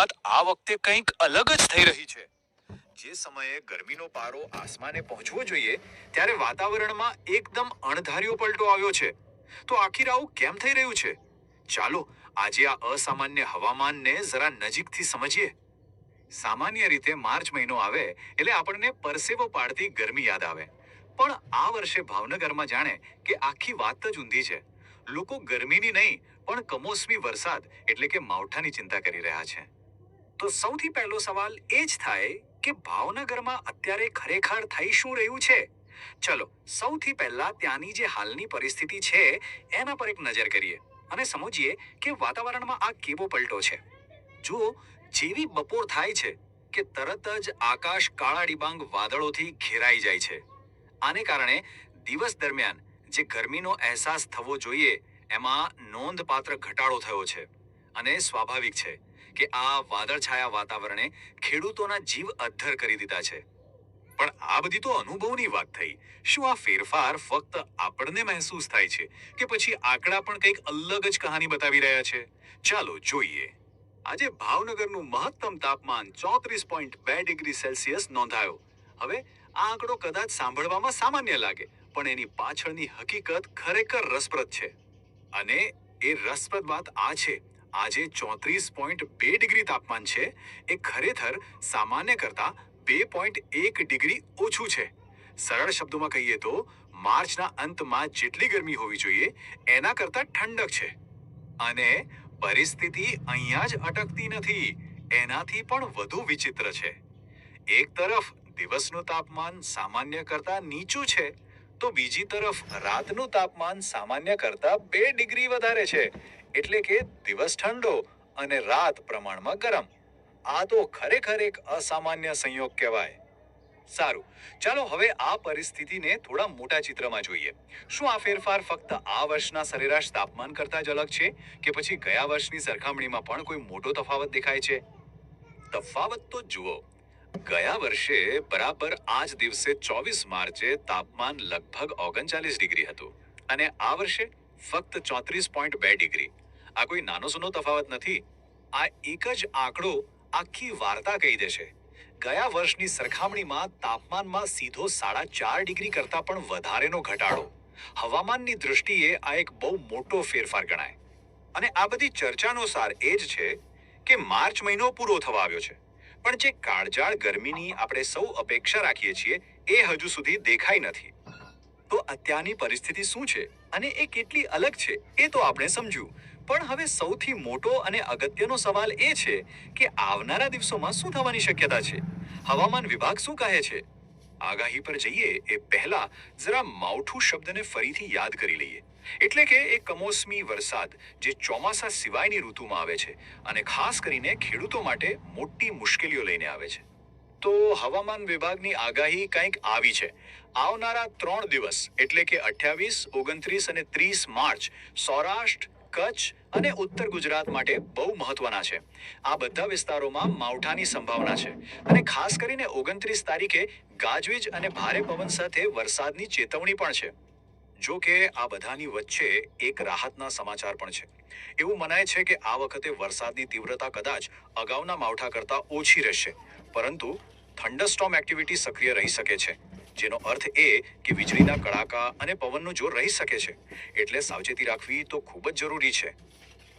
શરૂઆત આ વખતે કંઈક અલગ જ થઈ રહી છે. જે સમયે ગરમીનો પારો આસમાને પહોંચવો જોઈએ ત્યારે વાતાવરણમાં એકદમ અણધાર્યો પલટો આવ્યો છે. તો આખીર આવું કેમ થઈ રહ્યું છે? ચાલો આજે આ અસામાન્ય હવામાનને જરા નજીકથી સમજીએ. સામાન્ય રીતે માર્ચ મહિનો આવે એટલે આપણને પરસેવો પાડતી ગરમી યાદ આવે. પણ આ વર્ષે ભાવનગરમાં જાણે કે આખી વાત જ ઊંધી છે. લોકો ગરમીની નહીં પણ કમોસમી વરસાદ એટલે કે માવઠાની ચિંતા કરી રહ્યા છે. તો સૌથી પહેલો સવાલ એ જ થાય કે ભાવનગરમાં અત્યારે ખરેખર થઈ શું રહ્યું છે? ચલો સૌથી પહેલા ત્યાંની જે હાલની પરિસ્થિતિ છે એના પર એક નજર કરીએ અને સમજીએ કે વાતાવરણમાં આ કેવો પલટો છે. જુઓ, જેવી બપોર થાય છે કે તરત જ આકાશ કાળા ડિબાંગ વાદળોથી ઘેરાઈ જાય છે. આને કારણે દિવસ દરમિયાન જે ગરમીનો અહેસાસ થવો જોઈએ એમાં નોંધપાત્ર ઘટાડો થયો છે. અને સ્વાભાવિક છે કે આ વાદળછાયા વાતાવરણે ખેડૂતોના જીવ અદ્ધર કરી દીધા છે. પણ આ બધી તો અનુભવની વાત થઈ. શું આ ફેરફાર ફક્ત આપણને મહેસૂસ થાય છે કે પછી આંકડા પણ કંઈક અલગ જ કહાની બતાવી રહ્યા છે? ચાલો જોઈએ. આજે ભાવનગરનું મહત્તમ તાપમાન 34.2 ડિગ્રી સેલ્સિયસ નોંધાયો. હવે આ આંકડો કદાચ સાંભળવામાં સામાન્ય લાગે પણ એની પાછળની હકીકત ખરેખર રસપ્રદ છે. અને એ રસપ્રદ વાત આ છે, આજે 34.2 ડિગ્રી તાપમાન છે એ ખરેખર સામાન્ય કરતા 2.1 ડિગ્રી ઓછું છે. સરળ શબ્દોમાં કહીએ તો માર્ચના અંતમાં જેટલી ગરમી હોવી જોઈએ એના કરતા ઠંડક છે. અને પરિસ્થિતિ અહીંયા જ અટકતી નથી, એનાથી પણ વધુ વિચિત્ર છે. એક તરફ દિવસનું તાપમાન સામાન્ય કરતા નીચું છે તો બીજી તરફ રાતનું તાપમાન સામાન્ય કરતા 2 ડિગ્રી વધારે છે. એટલે કે દિવસ ઠંડો અને રાત પ્રમાણમાં ગરમ. આ તો ખરેખર એક અસામાન્ય સંયોગ કહેવાય. સારું, ચાલો હવે આ પરિસ્થિતિને થોડા મોટા ચિત્રમાં જોઈએ. શું આ ફેરફાર ફક્ત આ વર્ષના સરેરાશ તાપમાન કરતા જ અલગ છે કે પછી ગયા વર્ષની સરખામણીમાં પણ કોઈ મોટો તફાવત દેખાય છે? તફાવત તો જુઓ. ગયા વર્ષે બરાબર આ જ દિવસે 24 માર્ચે તાપમાન લગભગ 39 ડિગ્રી હતું અને આ વર્ષે ફક્ત 34.2 ડિગ્રી. આ કોઈ નાનો સૂનો તફાવત નથી. આ એક જ આંકડો આખી વાર્તા કહી દેશે. ગયા વર્ષની સરખામણીમાં તાપમાનમાં સીધો 4.5 ડિગ્રી કરતા પણ વધારેનો ઘટાડો. હવામાનની દૃષ્ટિએ આ એક બહુ મોટો ફેરફાર ગણાય. અને આ બધી ચર્ચાનો સાર એ જ છે કે માર્ચ મહિનો પૂરો થવા આવ્યો છે પણ જે કાળઝાળ ગરમીની આપણે સૌ અપેક્ષા રાખીએ છીએ એ હજુ સુધી દેખાઈ નથી. તો અત્યારની પરિસ્થિતિ શું છે અને એ કેટલી અલગ છે એ તો આપણે સમજ્યું. પણ હવે સૌથી મોટો અને અગત્યનો સવાલ એ છે કે આવનારા દિવસોમાં શું થવાની શક્યતા છે? હવામાન વિભાગ શું કહે છે? આગાહી પર જઈએ એ પહેલા જરા માવઠું શબ્દને ફરીથી યાદ કરી લઈએ. એટલે કે એક કમોસમી વરસાદ જે ચોમાસા સિવાયની ઋતુમાં આવે છે અને ખાસ કરીને ખેડૂતો માટે મોટી મુશ્કેલીઓ લઈને આવે છે. તો હવામાન વિભાગની આગાહી કંઈક આવી છે. આવનારા 3 દિવસ એટલે કે 28, 29 અને 30 માર્ચ સૌરાષ્ટ્ર, કચ્છ અને ઉત્તર ગુજરાત માટે બહુ મહત્વના છે. આ બધા વિસ્તારોમાં માવઠાની સંભાવના છે અને ખાસ કરીને 29 તારીખે ગાજવીજ અને ભારે પવન સાથે વરસાદની ચેતવણી પણ છે. જો કે આ બધાની વચ્ચે એક રાહતના સમાચાર પણ છે. એવું મનાય છે કે આ વખતે વરસાદની તીવ્રતા કદાચ અગાઉના માવઠા કરતા ઓછી રહેશે પરંતુ થંડરસ્ટોર્મ એક્ટિવિટી સક્રિય રહી શકે છે, જેનો અર્થ એ કે વીજળીના કડાકા અને પવનનું જોર રહી શકે છે. એટલે સાવચેતી રાખવી તો ખૂબ જ જરૂરી છે.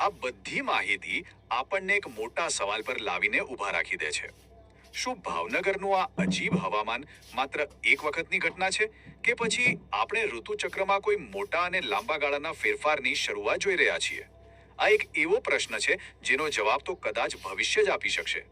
આ બધી માહિતી આપણને એક મોટા સવાલ પર લાવીને ઊભા રાખી દે છે. શું ભાવનગરનું આ અજીબ હવામાન માત્ર એક વખતની ઘટના છે કે પછી આપણે ઋતુચક્રમાં કોઈ મોટા અને લાંબા ગાળાના ફેરફારની શરૂઆત જોઈ રહ્યા છીએ? આ એક એવો પ્રશ્ન છે જેનો જવાબ તો કદાચ ભવિષ્ય જ આપી શકશે.